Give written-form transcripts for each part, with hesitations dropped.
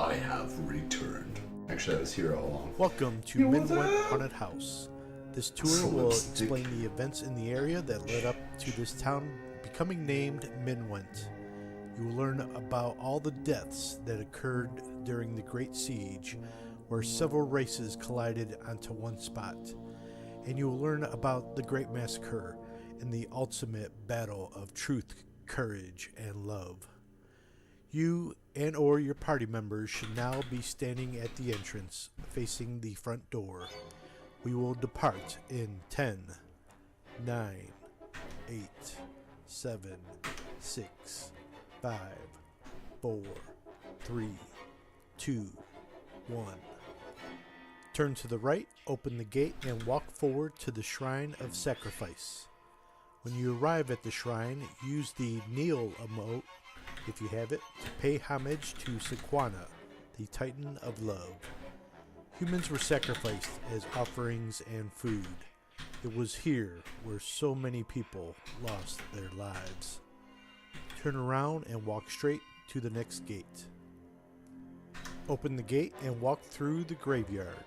I have returned. Actually, I was here all along. Welcome to Mynwent Haunted House. This tour will explain the events in the area that led up to this town becoming named Mynwent. You will learn about all the deaths that occurred during the Great Siege, where several races collided onto one spot. And you will learn about the Great Massacre and the ultimate battle of truth, courage, and love. You and or your party members should now be standing at the entrance, facing the front door. We will depart in 10, 9, 8, 7, 6, 5, 4, 3, 2, 1. Turn to the right, open the gate, and walk forward to the Shrine of Sacrifice. When you arrive at the shrine, use the kneel emote, if you have it, to pay homage to Sequana, the Titan of Love. Humans were sacrificed as offerings and food. It was here where so many people lost their lives. Turn around and walk straight to the next gate. Open the gate and walk through the graveyard.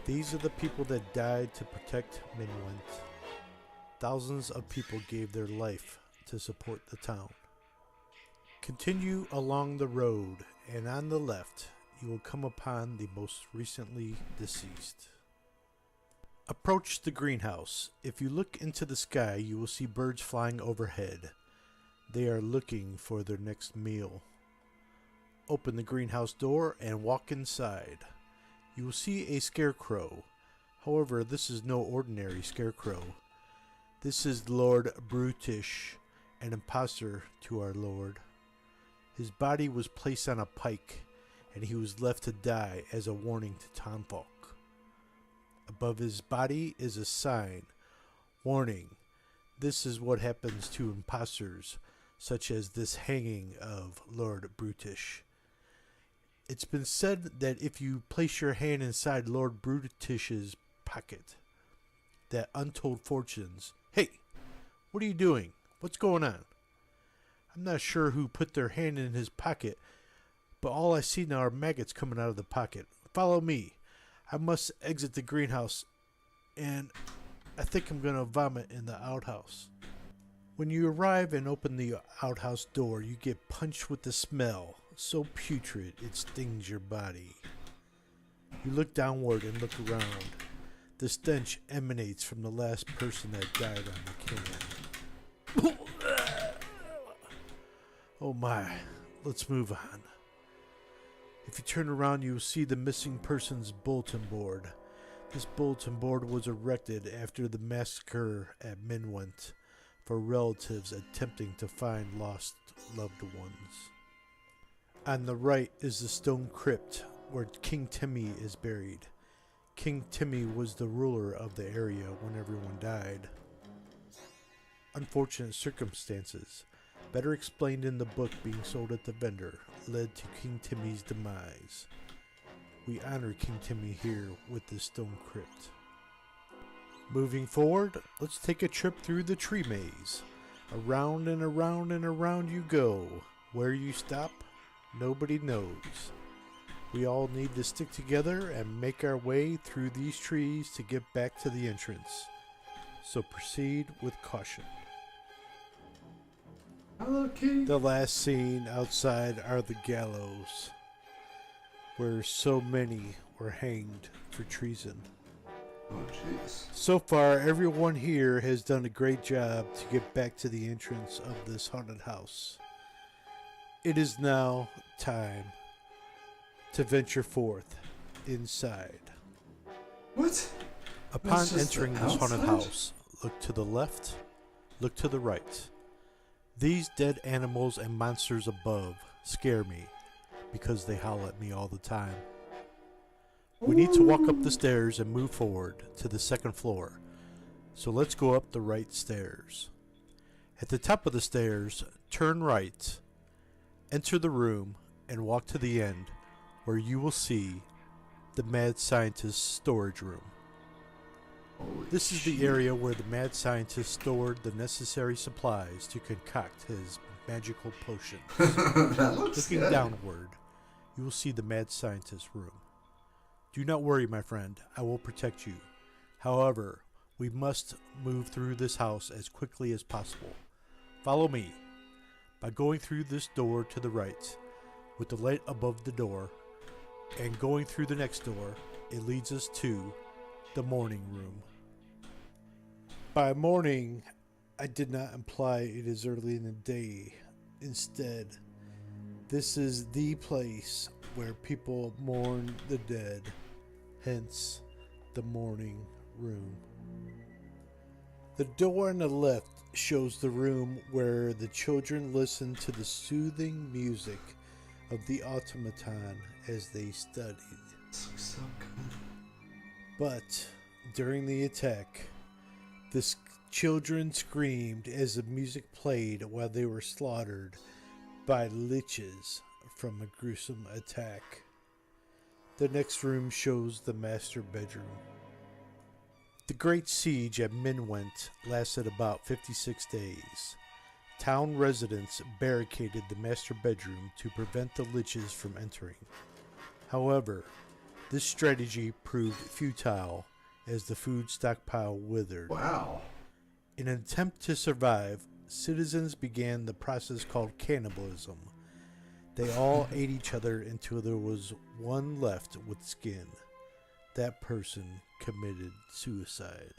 These are the people that died to protect Mynwent. Thousands of people gave their life to support the town. Continue along the road, and on the left, you will come upon the most recently deceased. Approach the greenhouse. If you look into the sky, you will see birds flying overhead. They are looking for their next meal. Open the greenhouse door and walk inside. You will see a scarecrow. However, this is no ordinary scarecrow. This is Lord Brutish, an impostor to our Lord. His body was placed on a pike, and he was left to die as a warning to townfolk. Above his body is a sign, warning, this is what happens to impostors, such as this hanging of Lord Brutish. It's been said that if you place your hand inside Lord Brutish's pocket, that untold fortunes... Hey, what are you doing? What's going on? I'm not sure who put their hand in his pocket, but all I see now are maggots coming out of the pocket. Follow me. I must exit the greenhouse, and I think I'm going to vomit in the outhouse. When you arrive and open the outhouse door, you get punched with the smell, so putrid it stings your body. You look downward and look around. The stench emanates from the last person that died on the can. Oh my, let's move on. If you turn around, you will see the missing persons bulletin board. This bulletin board was erected after the massacre at Mynwent for relatives attempting to find lost loved ones. On the right is the stone crypt where King Timmy is buried. King Timmy was the ruler of the area when everyone died. Unfortunate circumstances, better explained in the book being sold at the vendor, led to King Timmy's demise. We honor King Timmy here with this stone crypt. Moving forward, let's take a trip through the tree maze. Around and around and around you go. Where you stop, nobody knows. We all need to stick together and make our way through these trees to get back to the entrance. So proceed with caution. Hello, kitty. The last scene outside are the gallows, where so many were hanged for treason. Oh, jeez. So far, everyone here has done a great job to get back to the entrance of this haunted house. It is now time to venture forth inside. What? Upon That's just entering the this haunted outside? house, look to the left, look to the right. These dead animals and monsters above scare me because they howl at me all the time. We need to walk up the stairs and move forward to the second floor. So let's go up the right stairs. At the top of the stairs, turn right, enter the room, and walk to the end where you will see the mad scientist's storage room. This is the area where the mad scientist stored the necessary supplies to concoct his magical potions. That looks Looking good. downward, you will see the mad scientist room. Do not worry, my friend, I will protect you. However, we must move through this house as quickly as possible. Follow me. By going through this door to the right, with the light above the door, and going through the next door, it leads us to the morning room. By morning, I did not imply it is early in the day. Instead, this is the place where people mourn the dead, hence the morning room. The door on the left shows the room where the children listen to the soothing music of the automaton as they studied. This looks so good. But during the attack, the children screamed as the music played while they were slaughtered by liches from a gruesome attack. The next room shows the master bedroom. The Great Siege at Mynwent lasted about 56 days. Town residents barricaded the master bedroom to prevent the liches from entering. However, this strategy proved futile as the food stockpile withered. Wow. In an attempt to survive, citizens began the process called cannibalism. They all ate each other until there was one left with skin. That person committed suicide.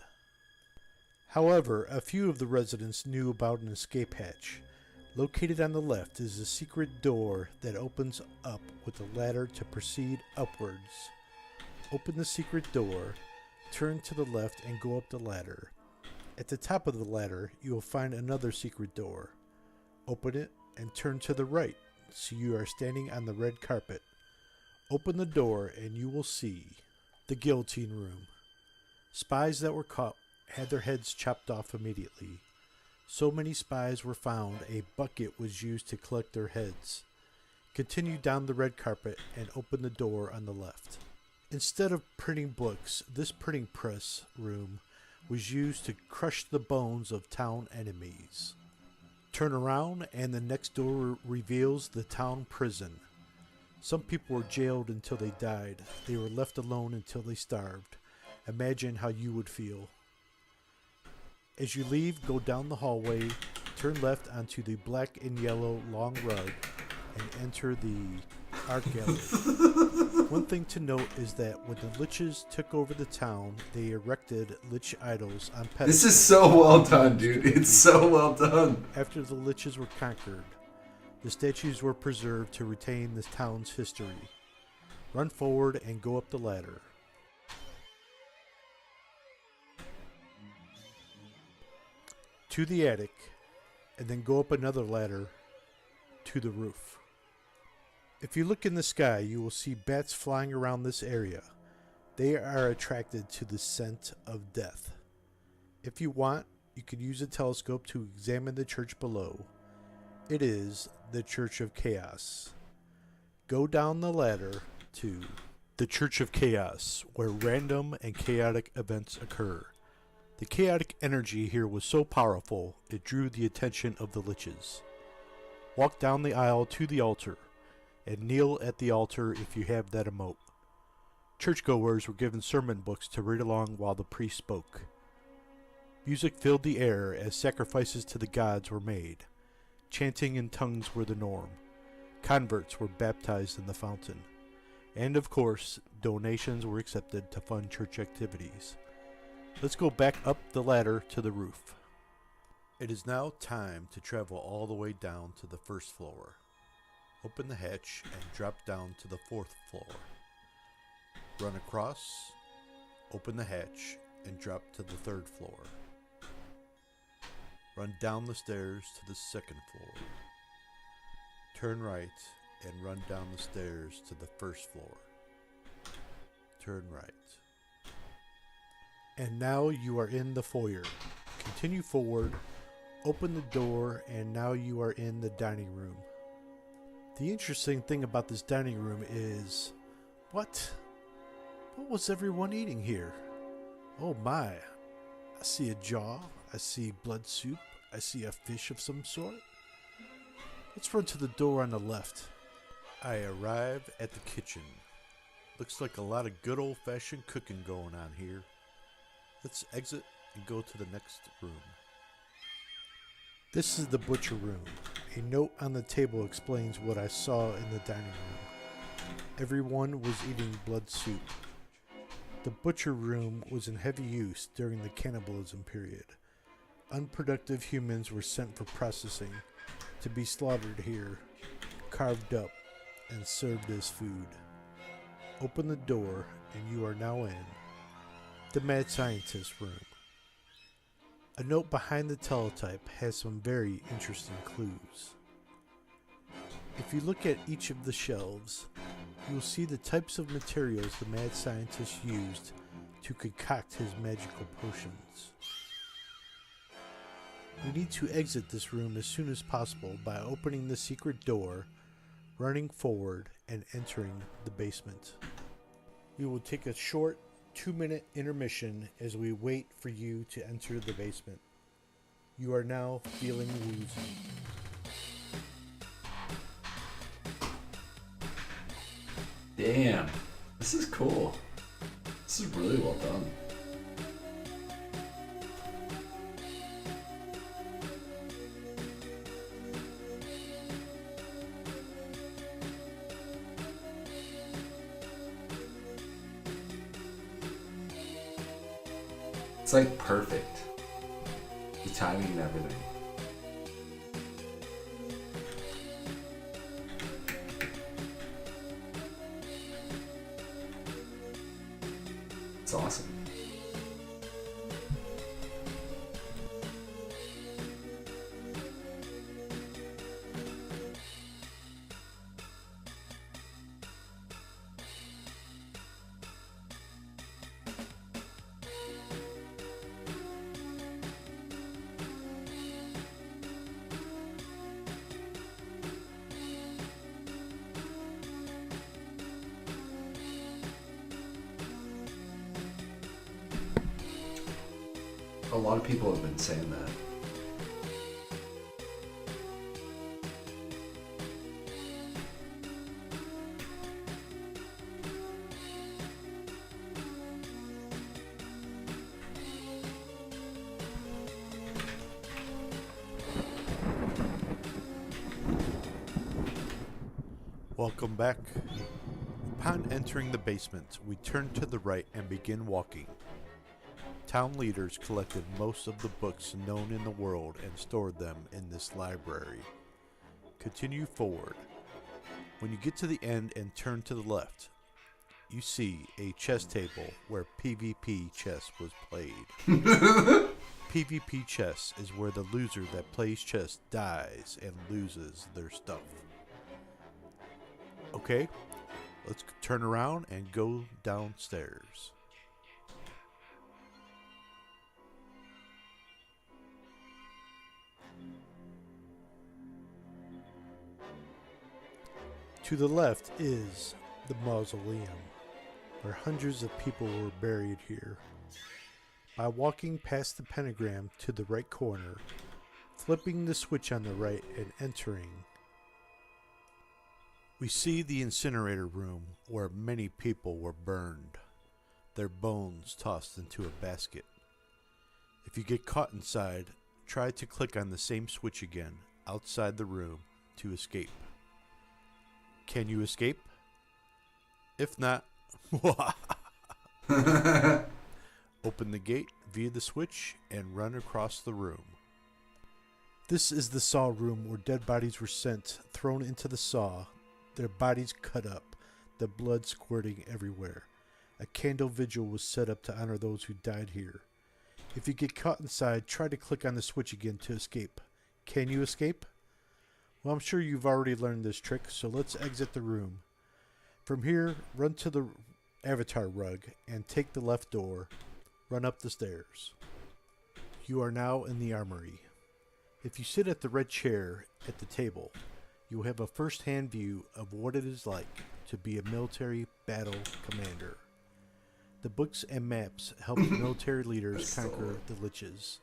However, a few of the residents knew about an escape hatch. Located on the left is a secret door that opens up with a ladder to proceed upwards. Open the secret door, turn to the left and go up the ladder. At the top of the ladder, you will find another secret door. Open it and turn to the right, so you are standing on the red carpet. Open the door and you will see the guillotine room. Spies that were caught had their heads chopped off immediately. So many spies were found, a bucket was used to collect their heads. Continue down the red carpet and open the door on the left. Instead of printing books, this printing press room was used to crush the bones of town enemies. Turn around and the next door reveals the town prison. Some people were jailed until they died. They were left alone until they starved. Imagine how you would feel. As you leave, go down the hallway, turn left onto the black and yellow long rug, and enter the art gallery. One thing to note is that when the liches took over the town, they erected lich idols on pedestals. This is so well done, dude. It's so well done. After the liches were conquered, the statues were preserved to retain the town's history. Run forward and go up the ladder. To the attic, and then go up another ladder to the roof. If you look in the sky, you will see bats flying around this area. They are attracted to the scent of death. If you want, you could use a telescope to examine the church below. It is the Church of Chaos. Go down the ladder to the Church of Chaos, where random and chaotic events occur. The chaotic energy here was so powerful, it drew the attention of the liches. Walk down the aisle to the altar, and kneel at the altar if you have that emote. Churchgoers were given sermon books to read along while the priest spoke. Music filled the air as sacrifices to the gods were made. Chanting in tongues were the norm. Converts were baptized in the fountain. And of course, donations were accepted to fund church activities. Let's go back up the ladder to the roof. It is now time to travel all the way down to the first floor. Open the hatch and drop down to the fourth floor. Run across, open the hatch, and drop to the third floor. Run down the stairs to the second floor. Turn right and run down the stairs to the first floor. Turn right. And now you are in the foyer. Continue forward, open the door, and now you are in the dining room. The interesting thing about this dining room is, what was everyone eating here? Oh my, I see a jaw, I see blood soup, I see a fish of some sort. Let's run to the door on the left. I arrive at the kitchen. Looks like a lot of good old-fashioned cooking going on here. Let's exit and go to the next room. This is the butcher room. A note on the table explains what I saw in the dining room. Everyone was eating blood soup. The butcher room was in heavy use during the cannibalism period. Unproductive humans were sent for processing to be slaughtered here, carved up, and served as food. Open the door and you are now in the mad scientist room. A note behind the teletype has some very interesting clues. If you look at each of the shelves, you will see the types of materials the mad scientist used to concoct his magical potions. We need to exit this room as soon as possible by opening the secret door, running forward, and entering the basement. We will take a short 2-minute intermission as we wait for you to enter the basement. You are now feeling woozy. Damn, this is cool. This is really well done. It's like perfect. The timing and everything. It's awesome. A lot of people have been saying that. Welcome back. Upon entering the basement, we turn to the right and begin walking. Town leaders collected most of the books known in the world and stored them in this library. Continue forward. When you get to the end and turn to the left, you see a chess table where PvP chess was played. PvP chess is where the loser that plays chess dies and loses their stuff. Okay, let's turn around and go downstairs. To the left is the mausoleum, where hundreds of people were buried here. By walking past the pentagram to the right corner, flipping the switch on the right and entering, we see the incinerator room where many people were burned, their bones tossed into a basket. If you get caught inside, try to click on the same switch again outside the room to escape. Can you escape? If not, open the gate via the switch and run across the room. This is the saw room where dead bodies were sent, thrown into the saw, their bodies cut up, the blood squirting everywhere. A candle vigil was set up to honor those who died here. If you get caught inside, try to click on the switch again to escape. Can you escape? Well, I'm sure you've already learned this trick, so let's exit the room. From here, run to the avatar rug and take the left door. Run up the stairs. You are now in the armory. If you sit at the red chair at the table, you will have a first-hand view of what it is like to be a military battle commander. The books and maps help the military leaders conquer the liches.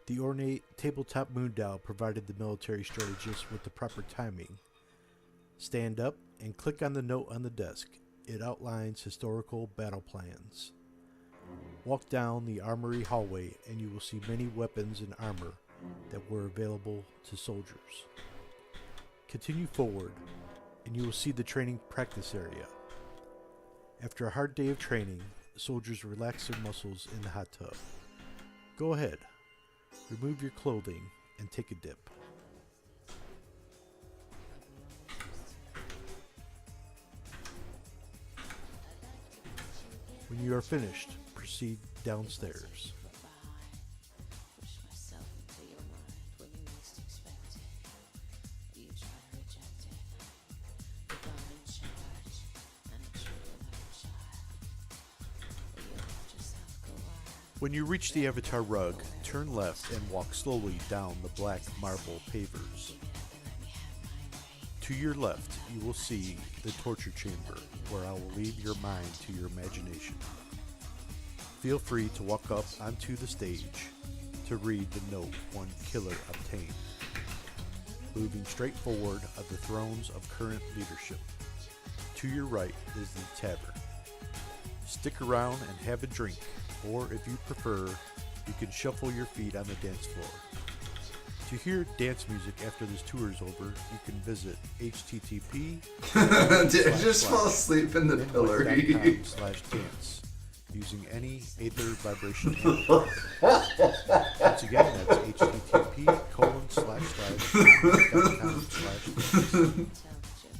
The ornate tabletop moon dial provided the military strategists with the proper timing. Stand up and click on the note on the desk. It outlines historical battle plans. Walk down the armory hallway and you will see many weapons and armor that were available to soldiers. Continue forward and you will see the training practice area. After a hard day of training, soldiers relax their muscles in the hot tub. Go ahead, remove your clothing and take a dip. When you are finished, proceed downstairs. When you reach the Avatar rug, turn left and walk slowly down the black marble pavers. To your left, you will see the torture chamber, where I will leave your mind to your imagination. Feel free to walk up onto the stage to read the note one killer obtained. Moving straight forward are the thrones of current leadership. To your right is the tavern. Stick around and have a drink, or if you prefer, you can shuffle your feet on the dance floor. To hear dance music after this tour is over, you can visit http just fall asleep in the pillory. /dance using any Aether vibration amplifier. Once again, that's http://.com/dance.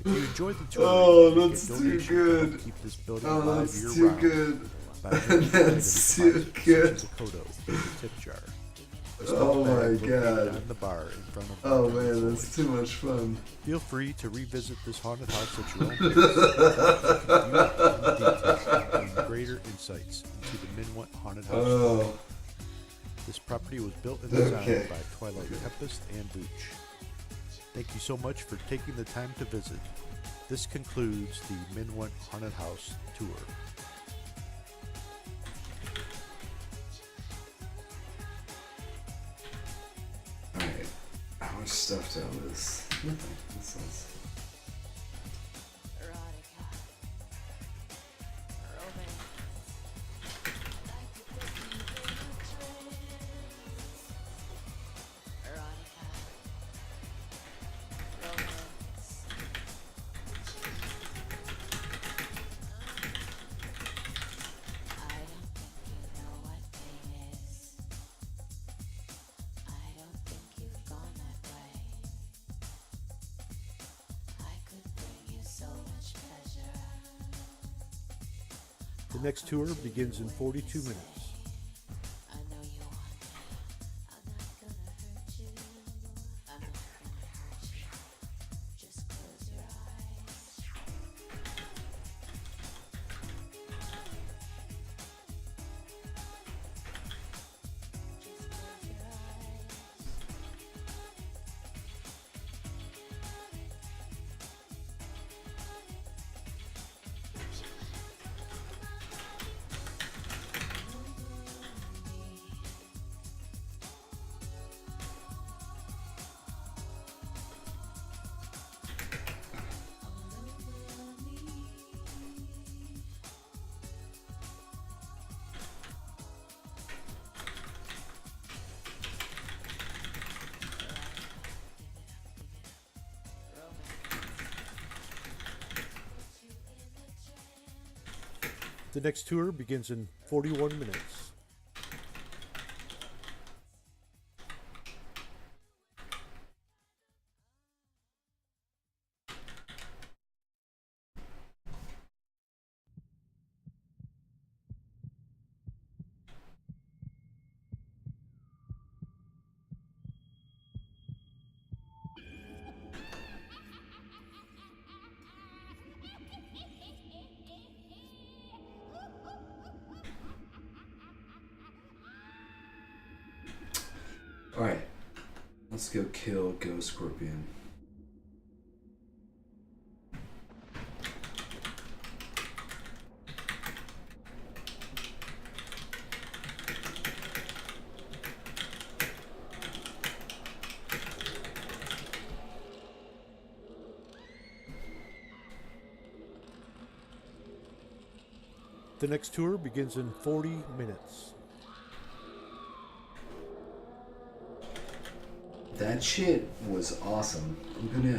If you enjoyed the tour, you that's can too donate to good. help keep this building Oh, alive that's year too round. good. By That's too good. such as a Kodo in the tip jar. A Oh small my bag located God. on the bar in front of Oh Bartender man, that's Floyd. too much fun. Feel free to revisit this haunted house at your own pace. and gain greater insights into the Mynwent Haunted House. Oh, This property was built and designed Okay. by Twilight Tempest and Booch. Thank you so much for taking the time to visit. This concludes the Mynwent Haunted House tour. alright. How much stuff down this? Nothing. This one's... The next tour begins in 42 minutes. The next tour begins in 41 minutes. Alright. Let's go kill Ghost Scorpion. The next tour begins in 40 minutes. That shit was awesome. I'm gonna